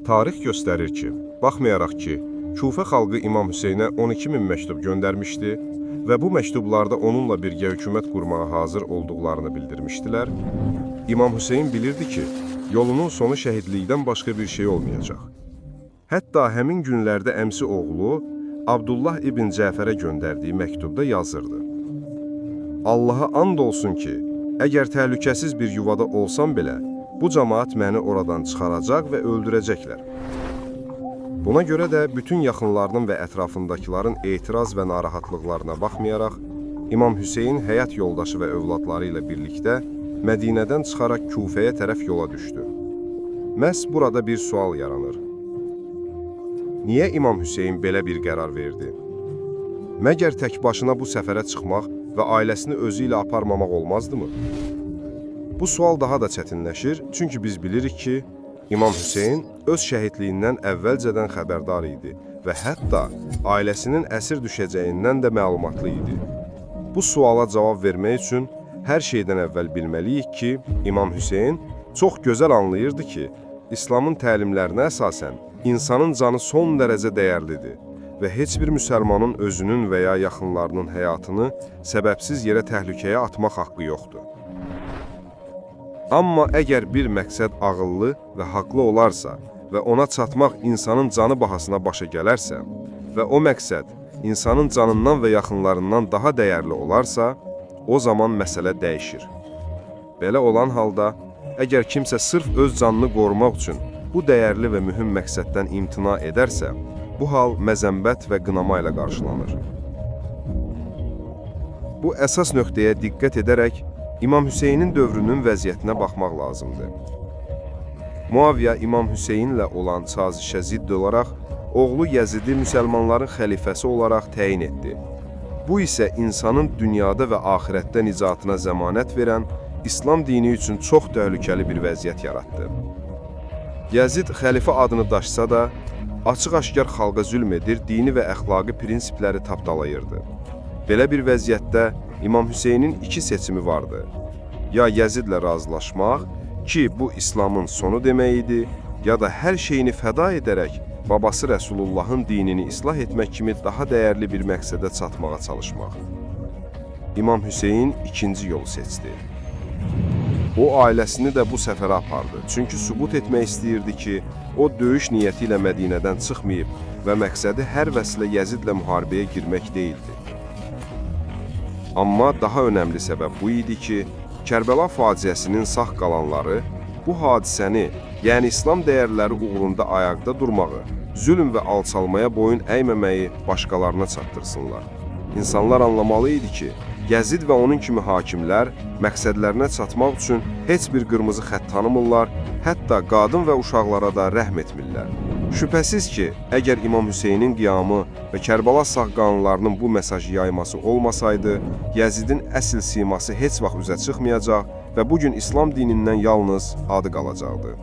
Tarix göstərir ki, baxmayaraq ki, Kufə xalqı İmam Hüseynə 12 min məktub göndərmişdi və bu məktublarda onunla birgə hökumət qurmağa hazır olduqlarını bildirmişdilər, İmam Hüseyn bilirdi ki, yolunun sonu şəhidlikdən başqa bir şey olmayacaq. Hətta həmin günlərdə əmsi oğlu Abdullah ibn Cəfərə göndərdiyi məktubda yazırdı. Allaha and olsun ki, əgər təhlükəsiz bir yuvada olsam belə, bu cəmaət məni oradan çıxaracaq və öldürəcəklər. Buna görə də bütün yaxınlarının və ətrafındakilərin etiraz və narahatlıqlarına baxmayaraq, İmam Hüseyn həyat yoldaşı və övladları ilə birlikdə Mədinədən çıxaraq Kufəyə tərəf yola düşdü. Məhz burada bir sual yaranır. Niyə İmam Hüseyn belə bir qərar verdi? Məgər tək başına bu səfərə çıxmaq və ailəsini özü ilə aparmamaq olmazdımı? Bu sual daha da çətinləşir, çünki biz bilirik ki, İmam Hüseyn öz şəhidliyindən əvvəlcədən xəbərdar idi və hətta ailəsinin əsir düşəcəyindən də məlumatlı idi. Bu suala cavab vermək üçün hər şeydən əvvəl bilməliyik ki, İmam Hüseyn çox gözəl anlayırdı ki, İslamın təlimlərinə əsasən insanın canı son dərəcə dəyərlidir və heç bir müsəlmanın özünün və ya yaxınlarının həyatını səbəbsiz yerə təhlükəyə atmaq haqqı yoxdur. Amma əgər bir məqsəd ağıllı və haqlı olarsa və ona çatmaq insanın canı bahasına başa gələrsə və o məqsəd insanın canından və yaxınlarından daha dəyərli olarsa, o zaman məsələ dəyişir. Belə olan halda, əgər kimsə sırf öz canını qorumaq üçün bu dəyərli və mühüm məqsəddən imtina edərsə, bu hal məzəmbət və qınama ilə qarşılanır. Bu əsas nöqtəyə diqqət edərək, İmam Hüseynin dövrünün vəziyyətinə baxmaq lazımdır. Muaviyə İmam Hüseynlə olan sazişə zidd olaraq, oğlu Yəzidi müsəlmanların xəlifəsi olaraq təyin etdi. Bu isə insanın dünyada və axirətdə nicatına zəmanət verən İslam dini üçün çox təhlükəli bir vəziyyət yaratdı. Yəzid xəlifə adını daşısa da, açıq-aşkar xalqa zülm edir, dini və əxlaqi prinsipləri tapdalayırdı. Belə bir vəziyyətdə İmam Hüseynin iki seçimi vardı. Ya Yəzidlə razılaşmaq, ki bu İslamın sonu demək idi, ya da hər şeyini fəda edərək babası Rəsulullahın dinini islah etmək kimi daha dəyərli bir məqsədə çatmağa çalışmaq. İmam Hüseyn ikinci yolu seçdi. O ailəsini də bu səfərə apardı, çünki sübut etmək istəyirdi ki, o döyüş niyyəti ilə Mədinədən çıxmayıb və məqsədi hər vəsilə Yəzidlə müharibəyə girmək deyildi. Amma daha önəmli səbəb bu idi ki, Kərbəla faciəsinin sağ qalanları bu hadisəni, yəni İslam dəyərləri uğrunda ayaqda durmağı, zülm və alçalmaya boyun əyməməyi başqalarına çatdırsınlar. İnsanlar anlamalı idi ki, Yəzid və onun kimi hakimlər məqsədlərinə çatmaq üçün heç bir qırmızı xətt tanımırlar, hətta qadın və uşaqlara da rəhm etmirlər. Şübhəsiz ki, əgər İmam Hüseynin qiyamı və Kərbəla sağ qanunlarının bu mesajı yayması olmasaydı, Yəzidin əsl siması heç vaxt üzə çıxmayacaq və bugün İslam dinindən yalnız adı qalacaqdı.